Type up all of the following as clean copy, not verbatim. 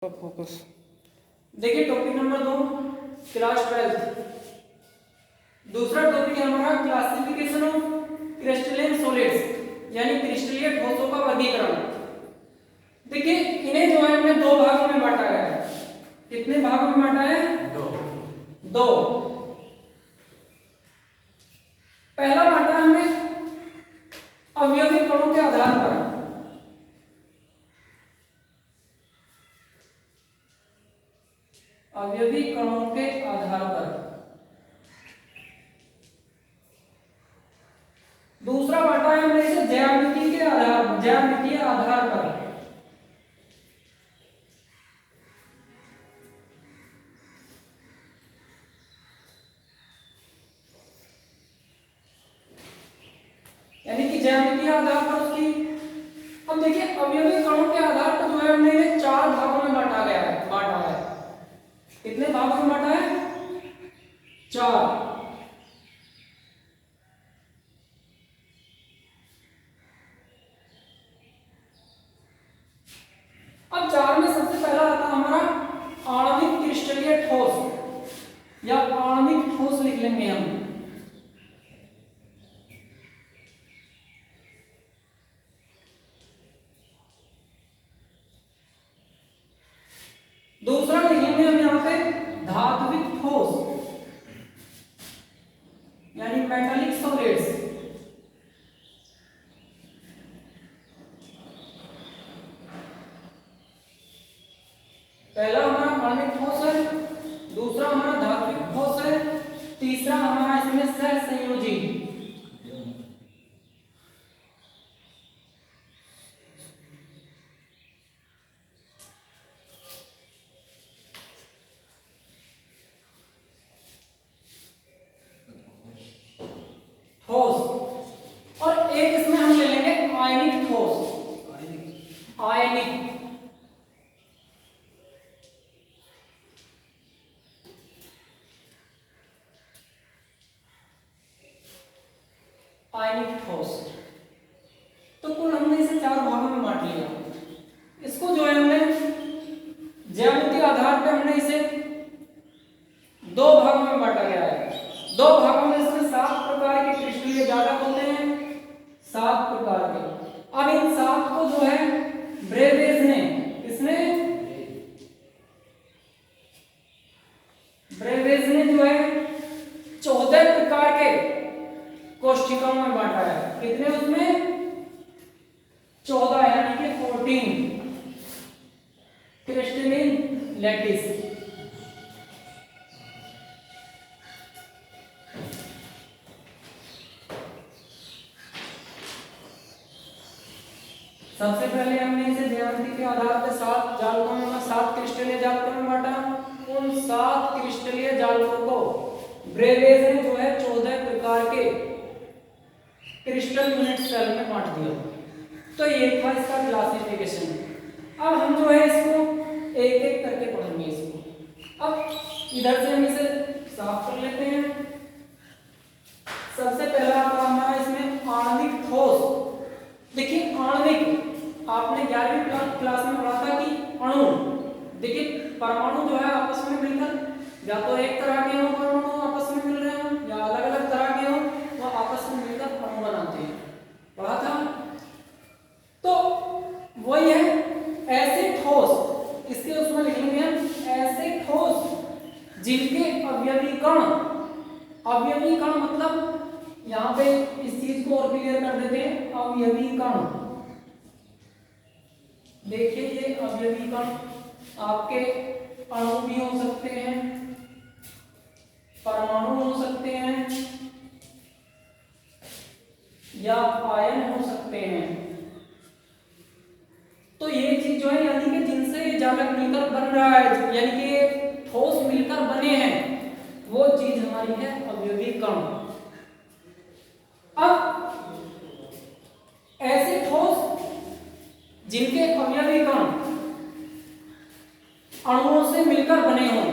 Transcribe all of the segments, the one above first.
Focus. देखिए topic number 2 class 12। दूसरा topic है हमारा क्लासिफिकेशन ऑफ क्रिस्टलाइन सॉलिड्स यानी क्रिस्टलीय ठोसों का वर्गीकरण। देखिए इन्हें जो है हमने दो भागों में बांटा गया है। कितने भागों में बांटा है? दो। पहला बांटा हमने अवयवी कणों के आधार पर। अवयवी कणों के आधार पर। दूसरा बांटा है हमने इसे ज्यामिति के आधार, ज्यामितीय आधार पर। यानी कि ज्यामितीय आधार पर उसकी। अब देखिए अवयवी कणों के आधार पर जो है हमने इन्हें चार भागों में बांटा है। कितने भागों में बांटा है? चार। अब चार में सबसे पहला आता है हमारा आणविक क्रिस्टलीय ठोस या आणविक ठोस लिख लेंगे हम। दूसरा लिखेंगे हम यहां पे धात्विक ठोस यानी मेटालिक सॉलिड्स। पहला हमारा आणविक ठोस है, दूसरा हमारा धात्विक ठोस है, तीसरा हमारा इसमें सहसंयोजी। ठोस और एक इसमें हम ले लेंगे आयनिक ठोस। आयनिक आयनिक ठोस। तो कुल हमने इसे चार भागों में बांट लिया। इसको जो है हमने ज्यामितीय आधार पे हमने इसे दो भागों में बांटा गया है। दो भागों में इसमें 7 प्रकार के क्रिस्टलीय जालक होते हैं, 7 प्रकार के। अब इन 7 को जो है ब्रेवेज ने, किसने? ब्रेवेज ने जो है 14 प्रकार के कोष्ठिकाओं में बांटा है। कितने उसमें? 14 यानी कि 14 क्रिस्टलीन लैटिस। सबसे पहले हमने इसे ज्यामिति के आधार पर 7 जालकों में 7 क्रिस्टलीय जालकों में बांटा। उन 7 क्रिस्टलीय जालकों को ब्रेवेज ने जो है 14 प्रकार के क्रिस्टल यूनिट सेल में बांट दिया। तो ये था इसका क्लासिफिकेशन। अब हम जो है इसको एक एक करके पढ़ेंगे इसको। अब इधर से हम इसे साफ कर लेते हैं। सबसे पहला आता हमारा इसमें आणविक ठोस। देखिए आणविक आपने 11वीं क्लास में पढ़ा था कि अणु। देखिए परमाणु जो है आपस में मिलकर या तो एक तरह के हो, परमाणु आपस में मिल रहे हो, या अलग अलग तरह के हो, वो आपस में मिलकर अणु बनाते हैं। पढ़ा था। तो वही है ऐसे ठोस, इसके उसमें लिखेंगे हम ऐसे ठोस जिनके अवयवी कण। अवयवी कण मतलब यहाँ पे इस चीज को और क्लियर कर देते हैं। अवयवी कण, देखिए ये अवयवी कण आपके अणु भी हो सकते हैं, परमाणु हो सकते हैं, या आयन हो सकते हैं। तो ये चीज जो है यानी कि जिनसे ये जालक मिलकर बन रहा है, यानी कि ठोस मिलकर बने हैं, वो चीज हमारी है अवयवी कण। अब ऐसे ठोस जिनके अवयवी कण अणुओं से मिलकर बने हों,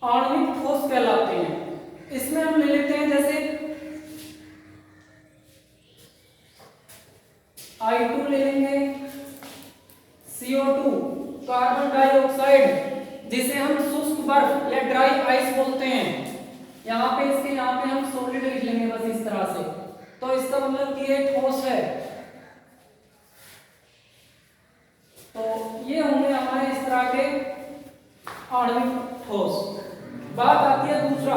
आणविक ठोस कहलाते हैं। इसमें हम ले लेते हैं जैसे I2 ले लेंगे, कार्बन डाइऑक्साइड जिसे हम शुष्क बर्फ या ड्राई आइस बोलते हैं। यहाँ पे हम सॉलिड लिख लेंगे बस इस तरह से। तो इसका मतलब कि ये ठोस है। तो ये होंगे हमारे इस तरह के आणविक ठोस। बात आती है दूसरा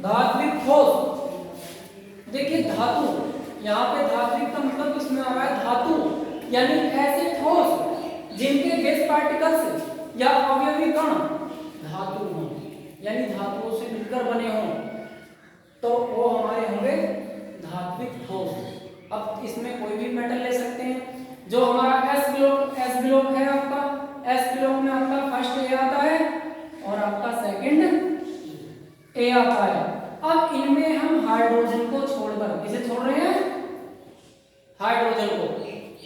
धात्विक ठोस। देखिए धातु, यहाँ पे धात्विक का मतलब इसमें आ रहा है धातु, यानी ऐसे ठोस जिनके गैस पार्टिकल्स या अवयवी कण धातु हों, यानी धातुओं से मिलकर बने हों, तो वो हमारे होंगे धात्विक ठोस। अब इसमें कोई भी मेटल ले सकते हैं। जो हमारा एस ब्लॉक है आपका, एस ब्लॉक में आपका फर्स्ट ए आता है और आपका सेकंड ए आता है। अब इनमें हम हाइड्रोजन को छोड़कर, किसे छोड़ रहे हैं? हाइड्रोजन को।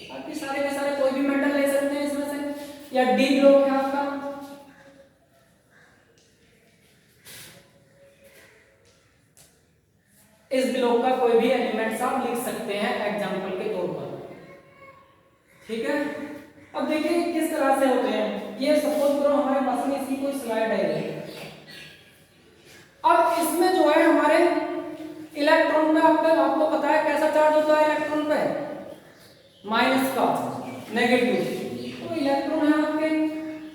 बाकी सारे के सारे कोई भी मेटल ले सकते हैं इसमें से। या डी ब्लॉक है आपका, इस ब्लॉक का कोई भी एलिमेंट्स आप लिख सकते हैं एग्जांपल के तौर पर, ठीक है। अब देखिए किस तरह से होते हैं। ये सपोज करो हमारे पास में इसकी कोई स्लाइड है। अब इसमें जो है हमारे इलेक्ट्रॉन में आपको पता है कैसा चार्ज होता है इलेक्ट्रॉन पे? माइनस का, नेगेटिव। तो इलेक्ट्रॉन है आपके,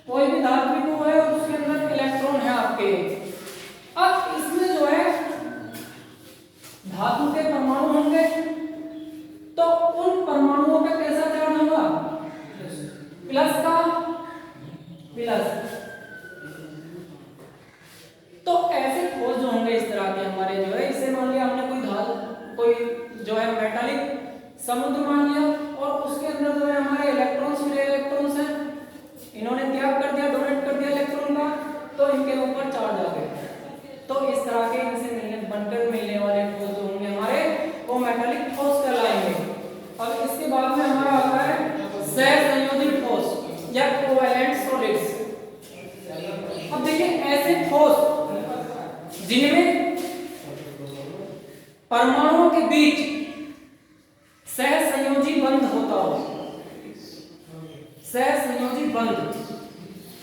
कोई भी धात्विक है और उसके अंदर इलेक्ट्रॉन है आपके। अब इसमें जो है धातु के परमाणु होंगे, तो उन परमाणुओं पे कैसा चार्ज होगा? प्लस का, प्लस। तो ऐसे ठोस जो होंगे इस तरह के हमारे जो है, इसे मान लिया हमने कोई जो है मेटालिक समुद्र मान लिया और उसके अंदर जो है हमारे इलेक्ट्रॉन्स मिले, इलेक्ट्रॉन्स हैं, इन्होंने त्याग कर दिया, डोनेट कर दिया इलेक्ट्रॉन का, तो इनके ऊपर चार्ज आ गया। तो इस तरह के इनसे बनकर मिलने वाले ठोस जो होंगे हमारे, वो मेटालिक ठोस कहलाएंगे। और इसके बाद में हमारा आता है सहसंयोजी ठोस या कोवैलेंट सॉलिड्स। अब देखिए ऐसे ठोस जिनमें परमाणुओं के बीच सहसंयोजी बंध होता हो, सहसंयोजी बंध।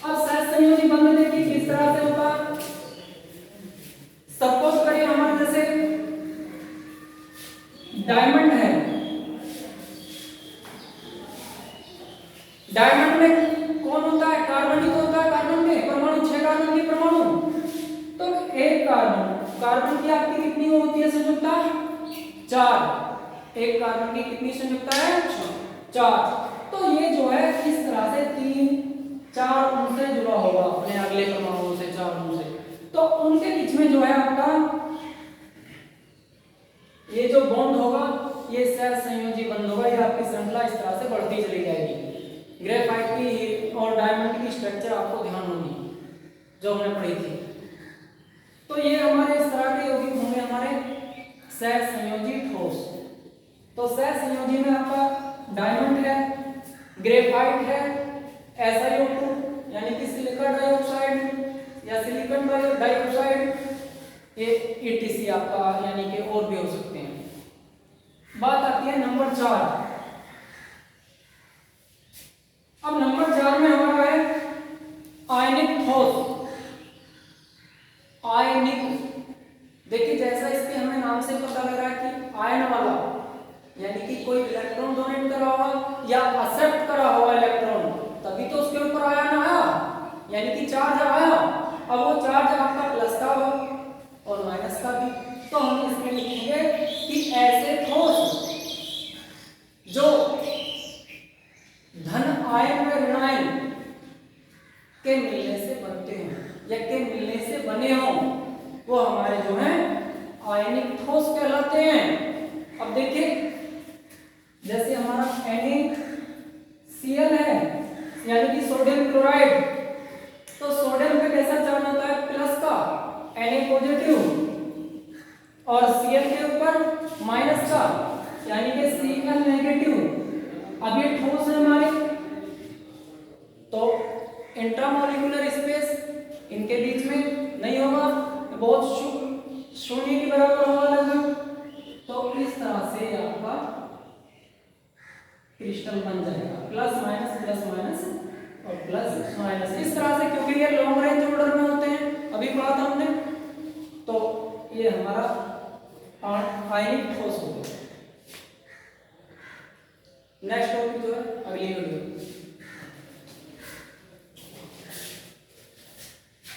अब सहसंयोजी बंध देखिए किस तरह से होता है। सपोज करिए हमारे जैसे डायमंड है, डायमंड में कौन होता है? कार्बन ही तो होता है। कार्बन के परमाणु 6 कार्बन के परमाणु, तो एक कार्बन की आपकी कितनी होती है संयुक्ता? 4। एक कार्बन की कितनी संयुक्ता है? 4। तो ये जो है इस तरह से 3-4 उनसे जुड़ा होगा अपने अगले परमाणुओं से, 4 उनसे। तो उनके बीच में जो है आपका ये जो बॉन्ड होगा, ये सहसंयोजी बंध होगा। ये आपकी श्रृंखला इस तरह से बढ़ती चली जाएगी। ग्रेफाइट की और डायमंड की स्ट्रक्चर आपको ध्यान होगी जो हमने पढ़ी थी। तो ये हमारे इस तरह के यौगिक होंगे हमारे सहसंयोजी ठोस। तो सहसंयोजी में आपका डायमंड है, ग्रेफाइट है, SiO2 यानी कि सिलिकॉन डाइऑक्साइड या सिलिकॉन डाइऑक्साइड, ये ETC आपका यानी कि और भी हो सकते हैं। बात आती है नंबर 4। अब नंबर 4 में हमारा है आयनिक ठोस। आयनिक, देखिए जैसा इसके हमें नाम से पता लग रहा है कि आयन वाला, यानी कि कोई इलेक्ट्रॉन डोनेट करा होगा या एक्सेप्ट करा होगा इलेक्ट्रॉन, तभी तो उसके ऊपर आयन आया, यानी कि चार्ज आया। अब वो चार्ज आपका प्लस का होगा और माइनस का भी। तो हम इसमें लिखेंगे कि ऐसे ठोस जो धन आयन व ऋण आयन के मिलने से बनते हैं या के मिलने से बने हों, वो हमारे जो हैं आयनिक ठोस कहलाते हैं। अब देखिए जैसे हमारा NaCl है यानी कि सोडियम क्लोराइड, तो सोडियम पे कैसा चार्ज होता है? प्लस का, Na पॉजिटिव, और Cl के ऊपर माइनस का यानी कि Cl नेगेटिव। अब ये ठोस है हमारे, तो इंट्रामोलिकुलर स्पेस इनके बीच में नहीं होगा, बहुत शून्य के बराबर होगा लगभग। तो इस तरह से आपका क्रिस्टल बन जाएगा, प्लस माइनस और प्लस ये हमारा आयनिक ठोस हो गया। नेक्स्ट टॉपिक जो है